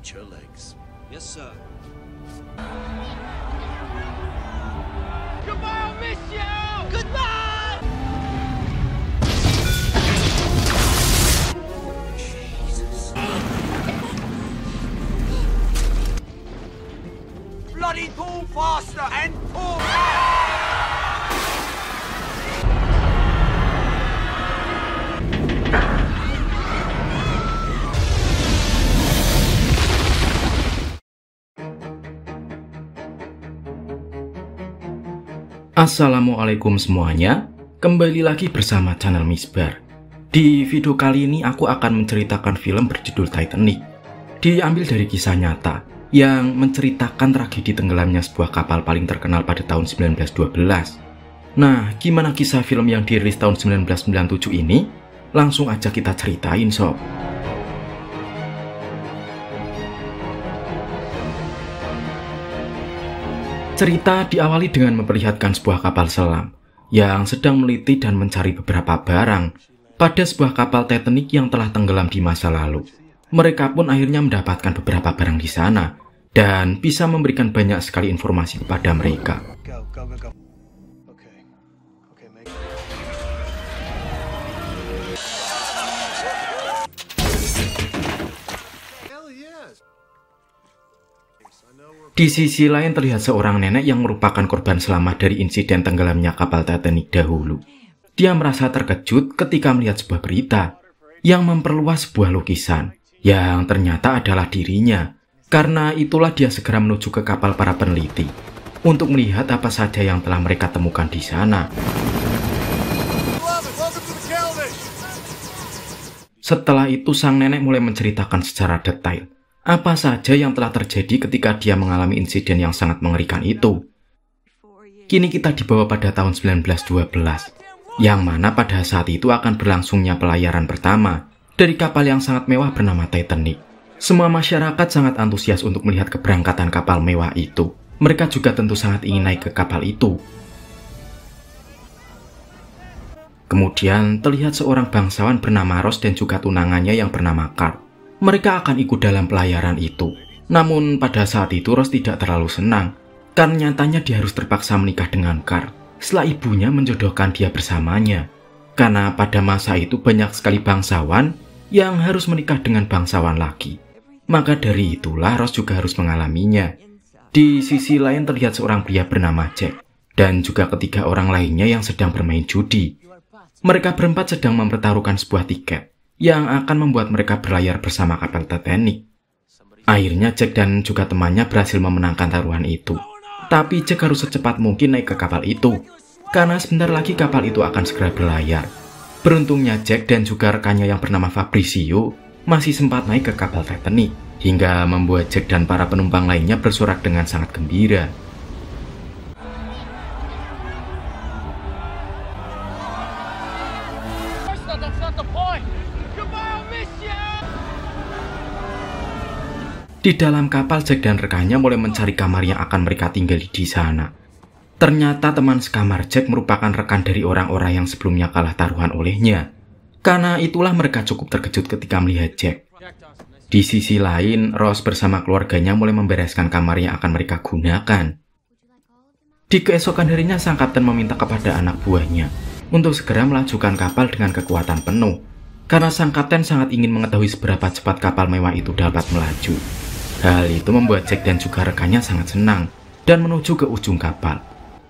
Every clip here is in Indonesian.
Watch your legs. Yes, sir. Goodbye, I'll miss you! Goodbye! Jesus. Bloody pull faster and pull! Assalamualaikum semuanya, kembali lagi bersama channel Misbar. Di video kali ini aku akan menceritakan film berjudul Titanic. Diambil dari kisah nyata yang menceritakan tragedi tenggelamnya sebuah kapal paling terkenal pada tahun 1912. Nah, gimana kisah film yang dirilis tahun 1997 ini? Langsung aja kita ceritain sob. Cerita diawali dengan memperlihatkan sebuah kapal selam yang sedang meliti dan mencari beberapa barang pada sebuah kapal Titanic yang telah tenggelam di masa lalu. Mereka pun akhirnya mendapatkan beberapa barang di sana dan bisa memberikan banyak sekali informasi kepada mereka. Di sisi lain terlihat seorang nenek yang merupakan korban selamat dari insiden tenggelamnya kapal Titanic dahulu. Dia merasa terkejut ketika melihat sebuah berita yang memperluas sebuah lukisan yang ternyata adalah dirinya. Karena itulah dia segera menuju ke kapal para peneliti untuk melihat apa saja yang telah mereka temukan di sana. Setelah itu sang nenek mulai menceritakan secara detail apa saja yang telah terjadi ketika dia mengalami insiden yang sangat mengerikan itu. Kini kita dibawa pada tahun 1912, yang mana pada saat itu akan berlangsungnya pelayaran pertama dari kapal yang sangat mewah bernama Titanic. Semua masyarakat sangat antusias untuk melihat keberangkatan kapal mewah itu. Mereka juga tentu sangat ingin naik ke kapal itu. Kemudian terlihat seorang bangsawan bernama Ross dan juga tunangannya yang bernama Carl. Mereka akan ikut dalam pelayaran itu. Namun pada saat itu Ross tidak terlalu senang, karena nyatanya dia harus terpaksa menikah dengan Carl setelah ibunya menjodohkan dia bersamanya. Karena pada masa itu banyak sekali bangsawan yang harus menikah dengan bangsawan laki. Maka dari itulah Ross juga harus mengalaminya. Di sisi lain terlihat seorang pria bernama Jack dan juga ketiga orang lainnya yang sedang bermain judi. Mereka berempat sedang mempertaruhkan sebuah tiket yang akan membuat mereka berlayar bersama kapal Titanic. Akhirnya Jack dan juga temannya berhasil memenangkan taruhan itu. Tapi Jack harus secepat mungkin naik ke kapal itu, karena sebentar lagi kapal itu akan segera berlayar. Beruntungnya Jack dan juga rekannya yang bernama Fabrizio masih sempat naik ke kapal Titanic, hingga membuat Jack dan para penumpang lainnya bersorak dengan sangat gembira. Di dalam kapal, Jack dan rekannya mulai mencari kamar yang akan mereka tinggali di sana. Ternyata teman sekamar Jack merupakan rekan dari orang-orang yang sebelumnya kalah taruhan olehnya. Karena itulah mereka cukup terkejut ketika melihat Jack. Di sisi lain, Ross bersama keluarganya mulai membereskan kamar yang akan mereka gunakan. Di keesokan harinya, sang kapten meminta kepada anak buahnya untuk segera melajukan kapal dengan kekuatan penuh. Karena sang kapten sangat ingin mengetahui seberapa cepat kapal mewah itu dapat melaju. Hal itu membuat Jack dan juga rekannya sangat senang dan menuju ke ujung kapal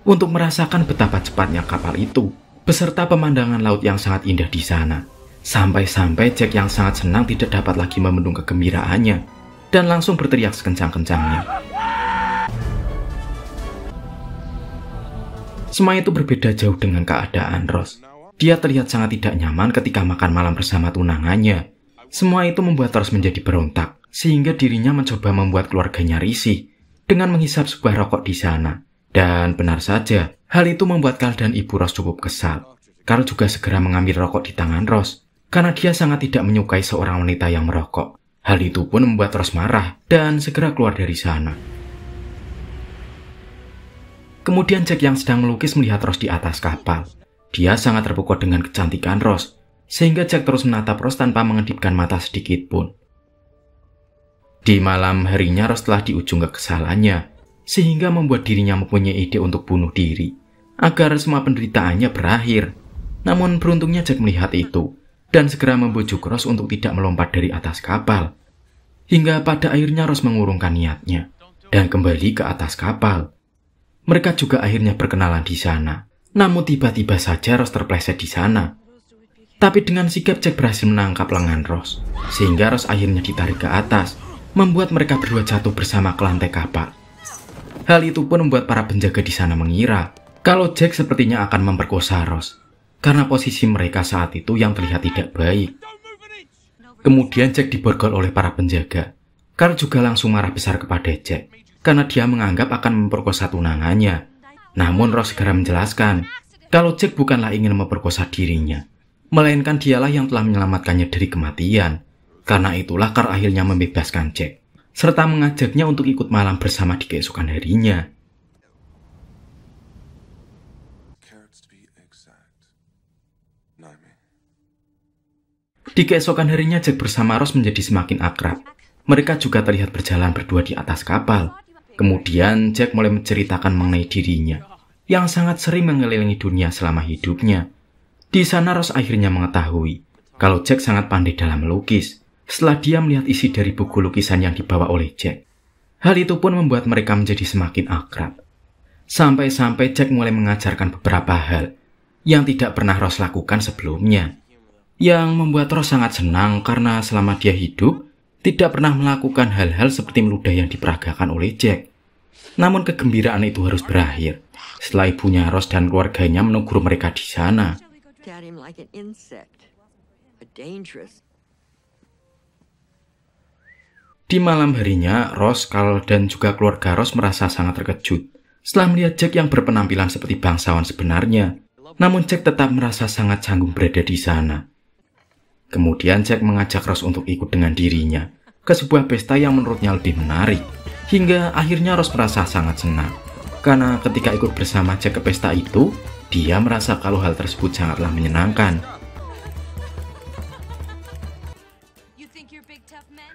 untuk merasakan betapa cepatnya kapal itu beserta pemandangan laut yang sangat indah di sana. Sampai-sampai Jack yang sangat senang tidak dapat lagi membendung kegembiraannya dan langsung berteriak sekencang-kencangnya. Semua itu berbeda jauh dengan keadaan Ross. Dia terlihat sangat tidak nyaman ketika makan malam bersama tunangannya. Semua itu membuat Ross menjadi berontak, sehingga dirinya mencoba membuat keluarganya risih dengan menghisap sebuah rokok di sana. Dan benar saja, hal itu membuat Carl dan ibu Ross cukup kesal. Carl juga segera mengambil rokok di tangan Ross, karena dia sangat tidak menyukai seorang wanita yang merokok. Hal itu pun membuat Ross marah dan segera keluar dari sana. Kemudian Jack yang sedang melukis melihat Ross di atas kapal. Dia sangat terpukau dengan kecantikan Ross, sehingga Jack terus menatap Ross tanpa mengedipkan mata sedikit pun. Di malam harinya Rose telah di ujung kekesalannya, sehingga membuat dirinya mempunyai ide untuk bunuh diri, agar semua penderitaannya berakhir. Namun beruntungnya Jack melihat itu, dan segera membujuk Rose untuk tidak melompat dari atas kapal. Hingga pada akhirnya Rose mengurungkan niatnya, dan kembali ke atas kapal. Mereka juga akhirnya berkenalan di sana. Namun tiba-tiba saja Rose terpleset di sana. Tapi dengan sigap Jack berhasil menangkap lengan Rose, sehingga Rose akhirnya ditarik ke atas, membuat mereka berdua jatuh bersama ke lantai kapal. Hal itu pun membuat para penjaga di sana mengira kalau Jack sepertinya akan memperkosa Rose, karena posisi mereka saat itu yang terlihat tidak baik. Kemudian Jack diborgol oleh para penjaga. Carl juga langsung marah besar kepada Jack, karena dia menganggap akan memperkosa tunangannya. Namun Rose segera menjelaskan kalau Jack bukanlah ingin memperkosa dirinya, melainkan dialah yang telah menyelamatkannya dari kematian. Karena itulah Carl akhirnya membebaskan Jack, serta mengajaknya untuk ikut malam bersama di keesokan harinya. Di keesokan harinya Jack bersama Rose menjadi semakin akrab. Mereka juga terlihat berjalan berdua di atas kapal. Kemudian Jack mulai menceritakan mengenai dirinya, yang sangat sering mengelilingi dunia selama hidupnya. Di sana Rose akhirnya mengetahui kalau Jack sangat pandai dalam melukis, setelah dia melihat isi dari buku lukisan yang dibawa oleh Jack. Hal itu pun membuat mereka menjadi semakin akrab. Sampai-sampai Jack mulai mengajarkan beberapa hal yang tidak pernah Rose lakukan sebelumnya, yang membuat Rose sangat senang karena selama dia hidup, tidak pernah melakukan hal-hal seperti meludah yang diperagakan oleh Jack. Namun kegembiraan itu harus berakhir setelah ibunya Rose dan keluarganya menegur mereka di sana. Di malam harinya, Rose, Carl, dan juga keluarga Rose merasa sangat terkejut setelah melihat Jack yang berpenampilan seperti bangsawan sebenarnya. Namun Jack tetap merasa sangat canggung berada di sana. Kemudian Jack mengajak Rose untuk ikut dengan dirinya ke sebuah pesta yang menurutnya lebih menarik. Hingga akhirnya Rose merasa sangat senang, karena ketika ikut bersama Jack ke pesta itu, dia merasa kalau hal tersebut sangatlah menyenangkan.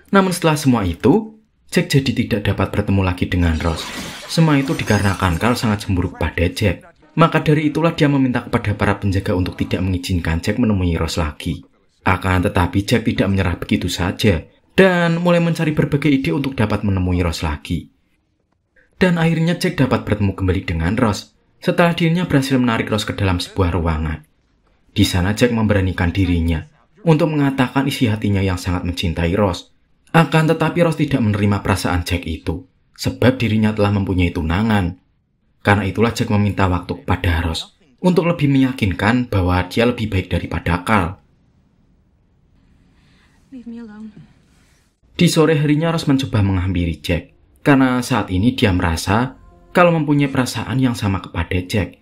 Namun setelah semua itu, Jack jadi tidak dapat bertemu lagi dengan Rose. Semua itu dikarenakan Carl sangat cemburu pada Jack. Maka dari itulah dia meminta kepada para penjaga untuk tidak mengizinkan Jack menemui Rose lagi. Akan tetapi Jack tidak menyerah begitu saja, dan mulai mencari berbagai ide untuk dapat menemui Rose lagi. Dan akhirnya Jack dapat bertemu kembali dengan Rose, setelah dirinya berhasil menarik Rose ke dalam sebuah ruangan. Di sana Jack memberanikan dirinya untuk mengatakan isi hatinya yang sangat mencintai Rose. Akan tetapi Rose tidak menerima perasaan Jack itu, sebab dirinya telah mempunyai tunangan. Karena itulah Jack meminta waktu kepada Rose untuk lebih meyakinkan bahwa dia lebih baik daripada Carl. Di sore harinya Rose mencoba menghampiri Jack, karena saat ini dia merasa kalau mempunyai perasaan yang sama kepada Jack.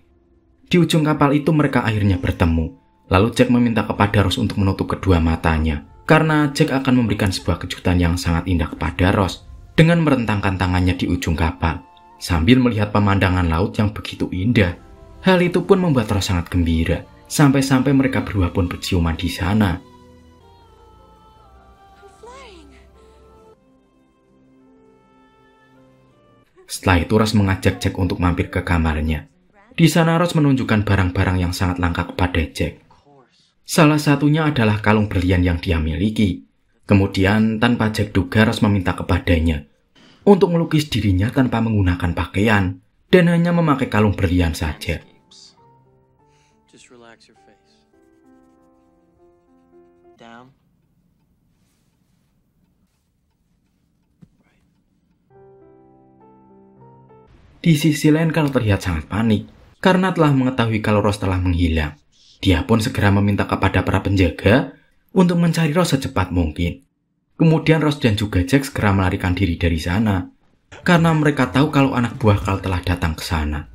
Di ujung kapal itu mereka akhirnya bertemu. Lalu Jack meminta kepada Rose untuk menutup kedua matanya, karena Jack akan memberikan sebuah kejutan yang sangat indah kepada Rose dengan merentangkan tangannya di ujung kapal sambil melihat pemandangan laut yang begitu indah. Hal itu pun membuat Rose sangat gembira, sampai-sampai mereka berdua pun berciuman di sana. Setelah itu Rose mengajak Jack untuk mampir ke kamarnya. Di sana Rose menunjukkan barang-barang yang sangat langka kepada Jack. Salah satunya adalah kalung berlian yang dia miliki. Kemudian tanpa Jack duga Rose meminta kepadanya untuk melukis dirinya tanpa menggunakan pakaian dan hanya memakai kalung berlian saja. Di sisi lain Carl terlihat sangat panik karena telah mengetahui kalau Rose telah menghilang. Dia pun segera meminta kepada para penjaga untuk mencari Rose secepat mungkin. Kemudian Rose dan juga Jack segera melarikan diri dari sana karena mereka tahu kalau anak buah Carl telah datang ke sana.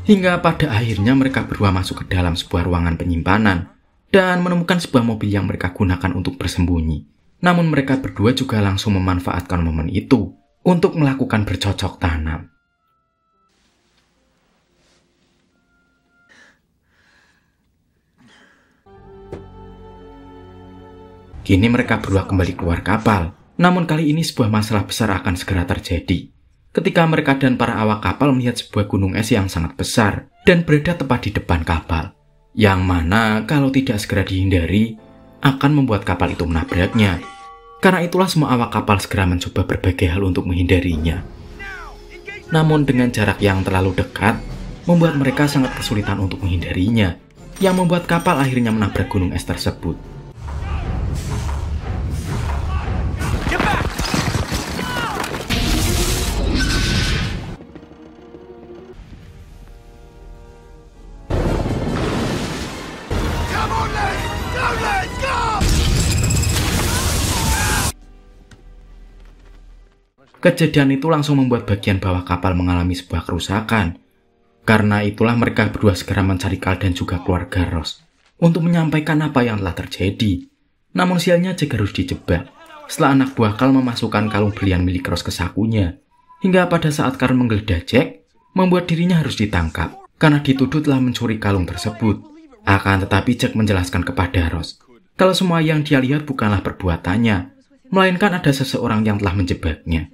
Hingga pada akhirnya mereka berdua masuk ke dalam sebuah ruangan penyimpanan dan menemukan sebuah mobil yang mereka gunakan untuk bersembunyi. Namun mereka berdua juga langsung memanfaatkan momen itu untuk melakukan bercocok tanam. Kini mereka berdua kembali keluar kapal. Namun kali ini sebuah masalah besar akan segera terjadi. Ketika mereka dan para awak kapal melihat sebuah gunung es yang sangat besar dan berada tepat di depan kapal. Yang mana kalau tidak segera dihindari, akan membuat kapal itu menabraknya. Karena itulah semua awak kapal segera mencoba berbagai hal untuk menghindarinya. Namun dengan jarak yang terlalu dekat, membuat mereka sangat kesulitan untuk menghindarinya, yang membuat kapal akhirnya menabrak gunung es tersebut. Kejadian itu langsung membuat bagian bawah kapal mengalami sebuah kerusakan. Karena itulah mereka berdua segera mencari Carl dan juga keluarga Ross untuk menyampaikan apa yang telah terjadi. Namun sialnya Jack harus dijebak setelah anak buah Carl memasukkan kalung berlian milik Ross ke sakunya. Hingga pada saat Carl menggeledah Jack, membuat dirinya harus ditangkap karena dituduh telah mencuri kalung tersebut. Akan tetapi Jack menjelaskan kepada Ross kalau semua yang dia lihat bukanlah perbuatannya, melainkan ada seseorang yang telah menjebaknya.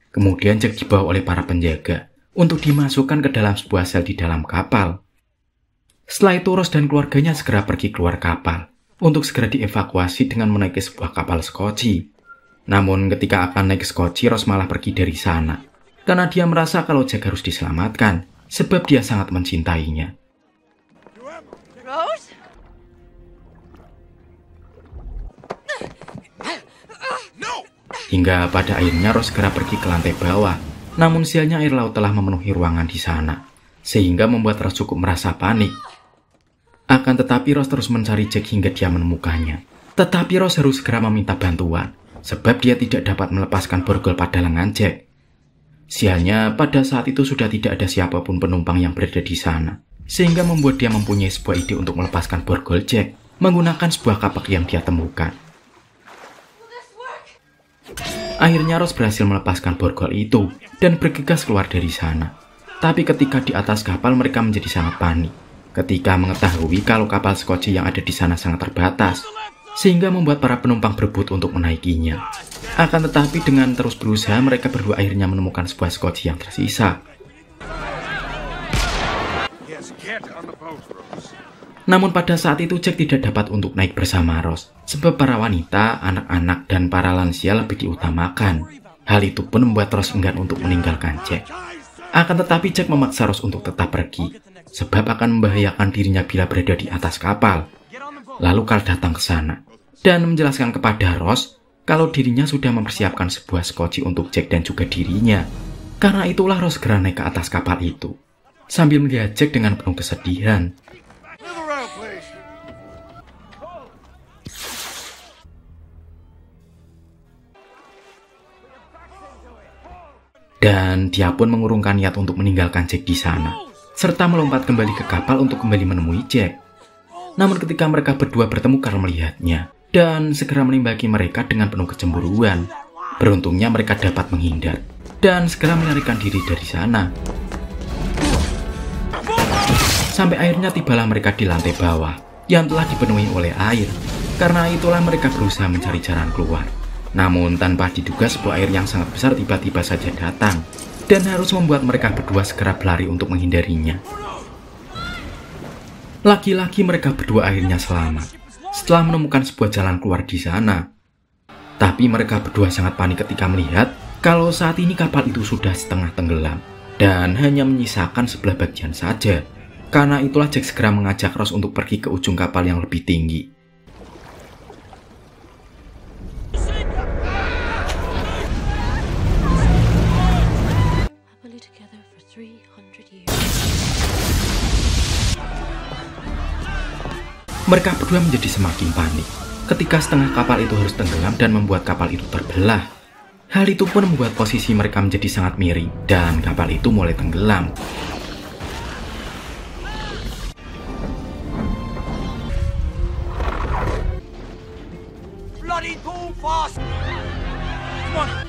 Kemudian Jack dibawa oleh para penjaga untuk dimasukkan ke dalam sebuah sel di dalam kapal. Setelah itu Ross dan keluarganya segera pergi keluar kapal untuk segera dievakuasi dengan menaiki sebuah kapal skoci. Namun ketika akan naik skoci, Ross malah pergi dari sana karena dia merasa kalau Jack harus diselamatkan sebab dia sangat mencintainya. Rose? Hingga pada akhirnya Ross segera pergi ke lantai bawah. Namun sialnya air laut telah memenuhi ruangan di sana, sehingga membuat Ross cukup merasa panik. Akan tetapi Ross terus mencari Jack hingga dia menemukannya. Tetapi Ross harus segera meminta bantuan, sebab dia tidak dapat melepaskan borgol pada lengan Jack. Sialnya pada saat itu sudah tidak ada siapapun penumpang yang berada di sana, sehingga membuat dia mempunyai sebuah ide untuk melepaskan borgol Jack menggunakan sebuah kapak yang dia temukan. Akhirnya Ross berhasil melepaskan borgol itu dan bergegas keluar dari sana. Tapi ketika di atas kapal mereka menjadi sangat panik ketika mengetahui kalau kapal skoci yang ada di sana sangat terbatas, sehingga membuat para penumpang berebut untuk menaikinya. Akan tetapi dengan terus berusaha mereka berdua akhirnya menemukan sebuah skoci yang tersisa. Namun pada saat itu Jack tidak dapat untuk naik bersama Ross, sebab para wanita, anak-anak, dan para lansia lebih diutamakan. Hal itu pun membuat Ross enggan untuk meninggalkan Jack. Akan tetapi Jack memaksa Ross untuk tetap pergi, sebab akan membahayakan dirinya bila berada di atas kapal. Lalu Carl datang ke sana, dan menjelaskan kepada Ross kalau dirinya sudah mempersiapkan sebuah skoci untuk Jack dan juga dirinya. Karena itulah Ross segera naik ke atas kapal itu, sambil melihat Jack dengan penuh kesedihan. Dan dia pun mengurungkan niat untuk meninggalkan Jack di sana, serta melompat kembali ke kapal untuk kembali menemui Jack. Namun ketika mereka berdua bertemu, Carl melihatnya dan segera menembaki mereka dengan penuh kecemburuan. Beruntungnya mereka dapat menghindar dan segera melarikan diri dari sana. Sampai akhirnya tibalah mereka di lantai bawah yang telah dipenuhi oleh air. Karena itulah mereka berusaha mencari jalan keluar. Namun tanpa diduga sebuah air yang sangat besar tiba-tiba saja datang dan harus membuat mereka berdua segera berlari untuk menghindarinya. Lagi-lagi mereka berdua akhirnya selamat setelah menemukan sebuah jalan keluar di sana. Tapi mereka berdua sangat panik ketika melihat kalau saat ini kapal itu sudah setengah tenggelam dan hanya menyisakan sebelah bagian saja. Karena itulah Jack segera mengajak Ross untuk pergi ke ujung kapal yang lebih tinggi. Mereka berdua menjadi semakin panik ketika setengah kapal itu harus tenggelam dan membuat kapal itu terbelah. Hal itu pun membuat posisi mereka menjadi sangat miring dan kapal itu mulai tenggelam. Bloody pull fast! Come on!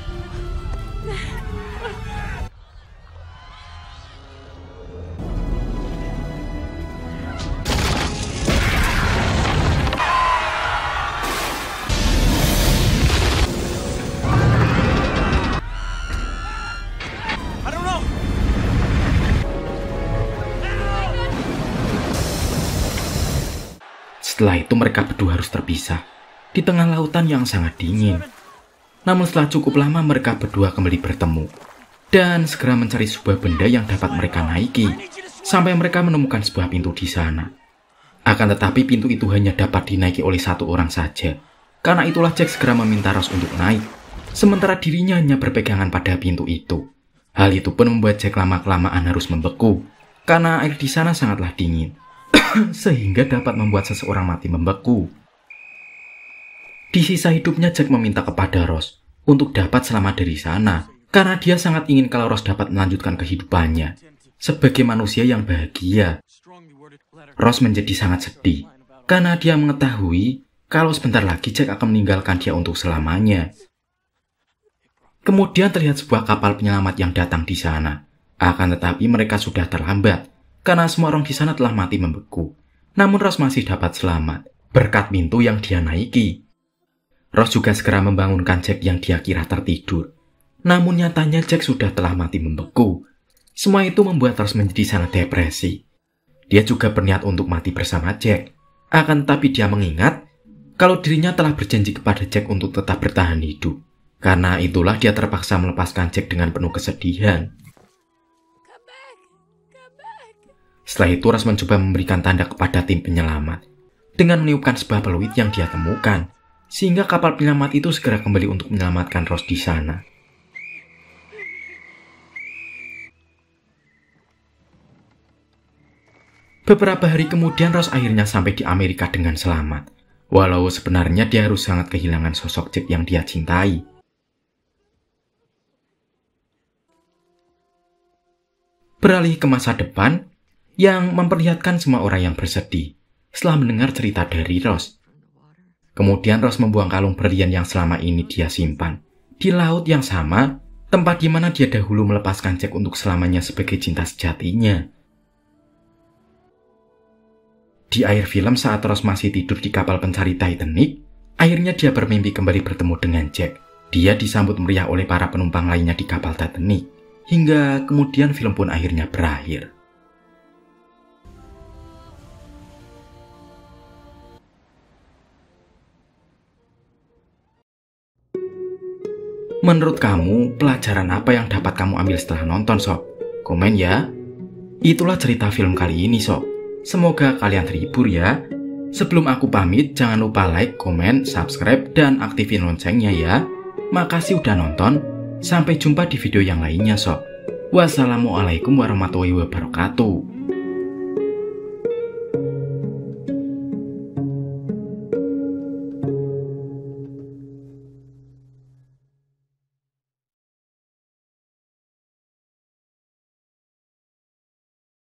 Setelah itu mereka berdua harus terpisah di tengah lautan yang sangat dingin. Namun setelah cukup lama mereka berdua kembali bertemu dan segera mencari sebuah benda yang dapat mereka naiki sampai mereka menemukan sebuah pintu di sana. Akan tetapi pintu itu hanya dapat dinaiki oleh satu orang saja. Karena itulah Jack segera meminta Rose untuk naik, sementara dirinya hanya berpegangan pada pintu itu. Hal itu pun membuat Jack lama-kelamaan harus membeku karena air di sana sangatlah dingin sehingga dapat membuat seseorang mati membeku. Di sisa hidupnya Jack meminta kepada Rose untuk dapat selamat dari sana karena dia sangat ingin kalau Rose dapat melanjutkan kehidupannya sebagai manusia yang bahagia. Rose menjadi sangat sedih karena dia mengetahui kalau sebentar lagi Jack akan meninggalkan dia untuk selamanya. Kemudian terlihat sebuah kapal penyelamat yang datang di sana. Akan tetapi mereka sudah terlambat karena semua orang di sana telah mati membeku. Namun Rose masih dapat selamat berkat pintu yang dia naiki. Rose juga segera membangunkan Jack yang dia kira tertidur. Namun nyatanya Jack sudah telah mati membeku. Semua itu membuat Rose menjadi sangat depresi. Dia juga berniat untuk mati bersama Jack. Akan tetapi dia mengingat kalau dirinya telah berjanji kepada Jack untuk tetap bertahan hidup. Karena itulah dia terpaksa melepaskan Jack dengan penuh kesedihan. Setelah itu Rose mencoba memberikan tanda kepada tim penyelamat dengan meniupkan sebuah peluit yang dia temukan, sehingga kapal penyelamat itu segera kembali untuk menyelamatkan Rose di sana. Beberapa hari kemudian Rose akhirnya sampai di Amerika dengan selamat, walau sebenarnya dia harus sangat kehilangan sosok Jack yang dia cintai. Beralih ke masa depan yang memperlihatkan semua orang yang bersedih setelah mendengar cerita dari Rose. Kemudian Rose membuang kalung berlian yang selama ini dia simpan di laut yang sama, tempat di mana dia dahulu melepaskan Jack untuk selamanya sebagai cinta sejatinya. Di akhir film saat Rose masih tidur di kapal pencari Titanic, akhirnya dia bermimpi kembali bertemu dengan Jack. Dia disambut meriah oleh para penumpang lainnya di kapal Titanic, hingga kemudian film pun akhirnya berakhir. Menurut kamu, pelajaran apa yang dapat kamu ambil setelah nonton, Sob? Komen ya. Itulah cerita film kali ini, Sob. Semoga kalian terhibur ya. Sebelum aku pamit, jangan lupa like, komen, subscribe, dan aktifin loncengnya ya. Makasih udah nonton. Sampai jumpa di video yang lainnya, Sob. Wassalamualaikum warahmatullahi wabarakatuh.